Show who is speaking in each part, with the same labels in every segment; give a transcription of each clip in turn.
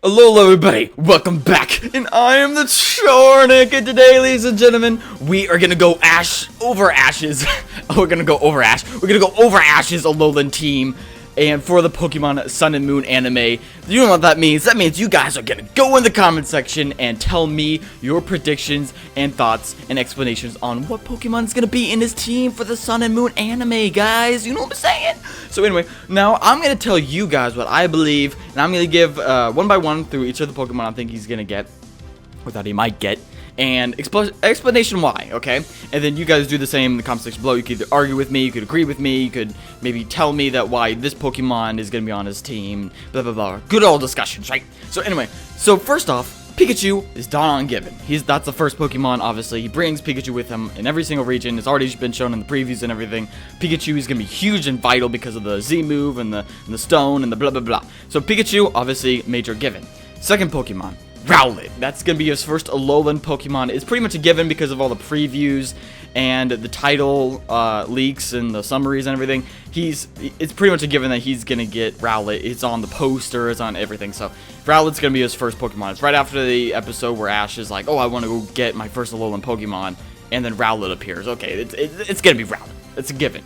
Speaker 1: Hello everybody, welcome back, and I am the Chornik, and today, ladies and gentlemen, we are gonna go over Ash's Alolan team, and for the Pokemon Sun and Moon anime. You know what that means? That means you guys are gonna go in the comment section and tell me your predictions and thoughts and explanations on what Pokemon's gonna be in his team for the Sun and Moon anime, guys. You know what I'm saying? So anyway, now I'm gonna tell you guys what I believe, and I'm gonna give one by one through each of the Pokemon I think he's gonna get, or that he might get, and explanation why, okay? And then you guys do the same in the comment section below. You could either argue with me, you could agree with me, you could maybe tell me that why this Pokemon is gonna be on his team, blah blah blah. Good old discussions, right? So anyway, so first off, Pikachu is Don given. That's the first Pokemon, obviously. He brings Pikachu with him in every single region. It's already been shown in the previews and everything. Pikachu is going to be huge and vital because of the Z move and the stone and the blah blah blah. So Pikachu, obviously, major given. Second Pokemon, Rowlet. That's going to be his first Alolan Pokemon. It's pretty much a given because of all the previews and the title leaks and the summaries and everything. It's pretty much a given that he's going to get Rowlet. It's on the poster, it's on everything. So Rowlet's going to be his first Pokemon. It's right after the episode where Ash is like, oh, I want to go get my first Alolan Pokemon. And then Rowlet appears. Okay, it's going to be Rowlet. It's a given.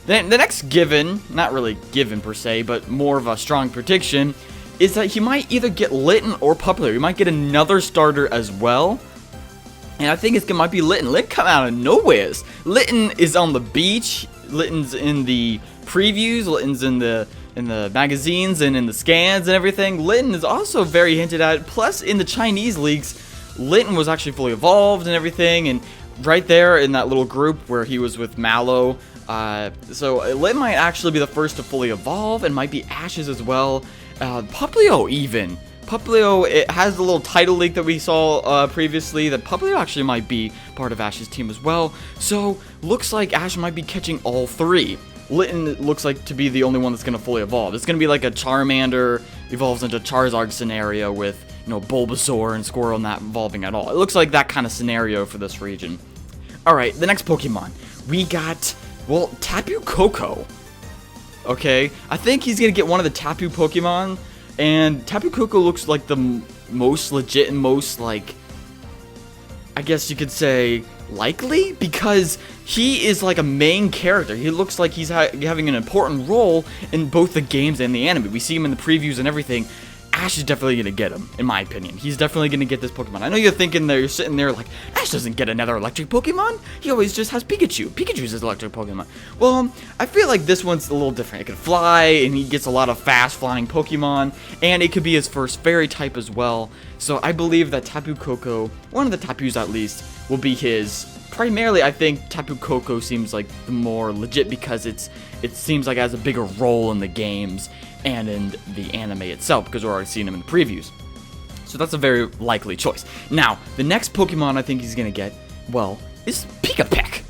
Speaker 1: Then the next given, not really given per se, but more of a strong prediction, is that he might either get Litten or Popplio. He might get another starter as well. And I think it might be Litten. Litten come out of nowhere. Litten is on the beach. Litten's in the previews. Litten's in the magazines and in the scans and everything. Litten is also very hinted at. Plus, in the Chinese leaks, Litten was actually fully evolved and everything. And right there in that little group where he was with Mallow. So Litten might actually be the first to fully evolve and might be Ash's as well. Popplio even. Popplio, it has the little title leak that we saw previously, that Popplio actually might be part of Ash's team as well. So, looks like Ash might be catching all three. Litten looks like to be the only one that's going to fully evolve. It's going to be like a Charmander evolves into Charizard scenario with, Bulbasaur and Squirtle not evolving at all. It looks like that kind of scenario for this region. Alright, the next Pokemon. We got, Tapu Koko. Okay, I think he's going to get one of the Tapu Pokemon. And Tapu Koko looks like the most legit and most, I guess you could say, likely? Because he is like a main character. He looks like he's having an important role in both the games and the anime. We see him in the previews and everything. Ash is definitely going to get him, in my opinion. He's definitely going to get this Pokemon. I know you're thinking there, you're sitting there like, Ash doesn't get another electric Pokemon. He always just has Pikachu. Pikachu's his electric Pokemon. Well, I feel like this one's a little different. It can fly, and he gets a lot of fast flying Pokemon, and it could be his first fairy type as well. So I believe that Tapu Koko, one of the Tapus at least, will be his. Primarily, I think Tapu Koko seems like the more legit because it seems like it has a bigger role in the games and in the anime itself, because we're already seeing him in the previews. So that's a very likely choice. Now, the next Pokemon I think he's going to get, is Pikipek.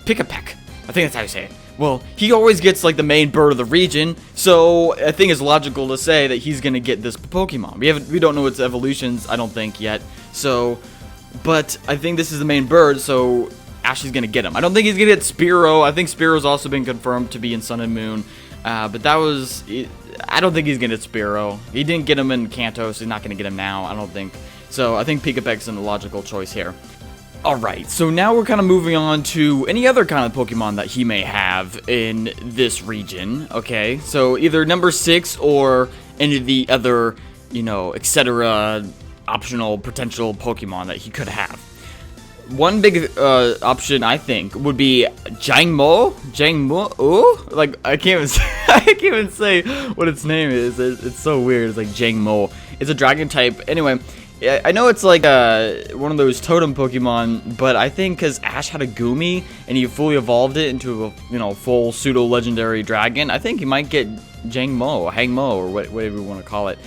Speaker 1: Pikipek. I think that's how you say it. Well, he always gets, the main bird of the region, so I think it's logical to say that he's going to get this Pokemon. We don't know its evolutions, I don't think, yet. So, but I think this is the main bird, so Ash is going to get him. I don't think he's going to get Spearow. I think Spearow's also been confirmed to be in Sun and Moon. But that was, I don't think he's going to get Spearow. He didn't get him in Kanto, so he's not going to get him now, I don't think. So I think Pikipek's a logical choice here. Alright, so now we're kind of moving on to any other kind of Pokemon that he may have in this region, okay? So either number 6 or any of the other, etc. optional potential Pokemon that he could have. One big option, I think, would be Jangmo-o? I can't even say what its name is. It's so weird. It's like Jangmo-o. It's a dragon type. Anyway, I know it's like one of those totem Pokemon, but I think because Ash had a Gumi and he fully evolved it into a full pseudo-legendary dragon, I think he might get Jangmo-o, Hangmo, or whatever you want to call it.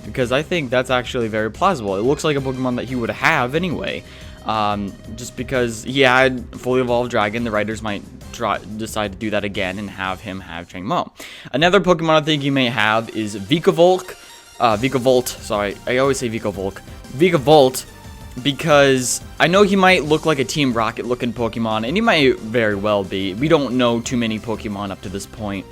Speaker 1: Because I think that's actually very plausible. It looks like a Pokemon that he would have anyway. Just because he had fully evolved dragon, the writers might decide to do that again and have him have Jangmo-o. Another Pokemon I think he may have is Vikavolt. Sorry, I always say Vikavolt. Vikavolt, because I know he might look like a Team Rocket looking Pokemon, and he might very well be. We don't know too many Pokemon up to this point.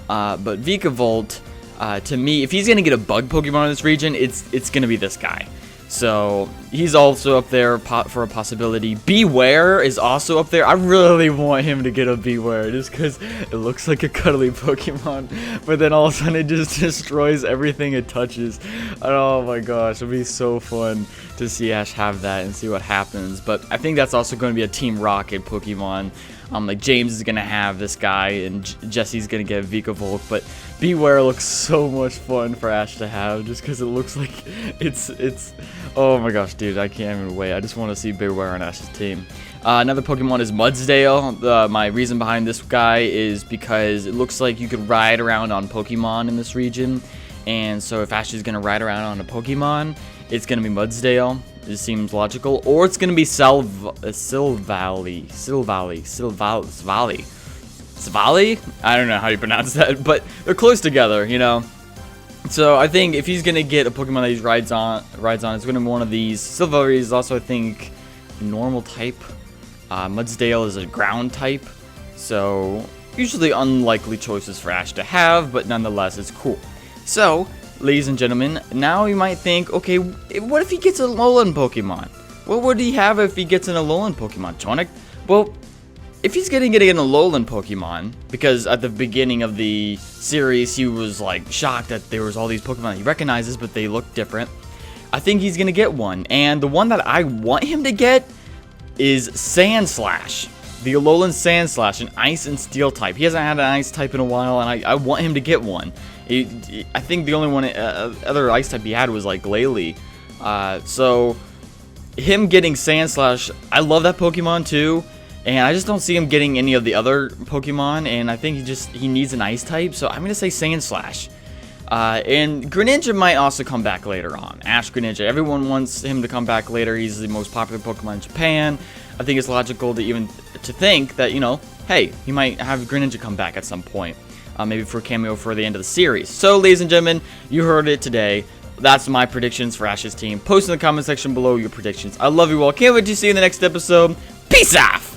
Speaker 1: But Vikavolt, To me, if he's gonna get a bug Pokemon in this region, it's gonna be this guy. So he's also up there for a possibility. Bewear is also up there. I really want him to get a Bewear just because it looks like a cuddly Pokemon, but then all of a sudden it just destroys everything it touches. Oh my gosh, it'll be so fun to see Ash have that and see what happens. But I think that's also going to be a Team Rocket Pokemon. Like James is gonna have this guy, and Jesse's gonna get Vikavolt, but Bewear looks so much fun for Ash to have, just because it looks like it's. Oh my gosh, dude, I can't even wait. I just want to see Bewear on Ash's team. Another Pokemon is Mudsdale. My reason behind this guy is because it looks like you could ride around on Pokemon in this region, and so if Ash is gonna ride around on a Pokemon, it's gonna be Mudsdale. It seems logical, or it's gonna be Silvally. I don't know how you pronounce that, but they're close together, you know. So I think if he's gonna get a Pokemon that he rides on, it's gonna be one of these. Silvally is also, I think, normal type. Mudsdale is a ground type, so usually unlikely choices for Ash to have, but nonetheless, it's cool. So, ladies and gentlemen, now you might think, okay, what if he gets a Alolan Pokemon? What would he have if he gets an Alolan Pokemon? Tonic? Well, if he's getting an Alolan Pokemon, because at the beginning of the series, he was like shocked that there was all these Pokemon that he recognizes, but they look different. I think he's gonna get one, and the one that I want him to get is Sandslash. The Alolan Sandslash, an Ice and Steel type. He hasn't had an Ice type in a while, and I want him to get one. I think the only one other Ice type he had was like Glalie. So him getting Sandslash, I love that Pokemon too, and I just don't see him getting any of the other Pokemon, and I think he needs an Ice type, so I'm gonna say Sandslash. And Greninja might also come back later on. Ash Greninja, everyone wants him to come back later. He's the most popular Pokemon in Japan. I think it's logical to think that, you know, hey, he might have Greninja come back at some point. Maybe for a cameo for the end of the series. So, ladies and gentlemen, you heard it today. That's my predictions for Ash's team. Post in the comment section below your predictions. I love you all. Can't wait to see you in the next episode. Peace out!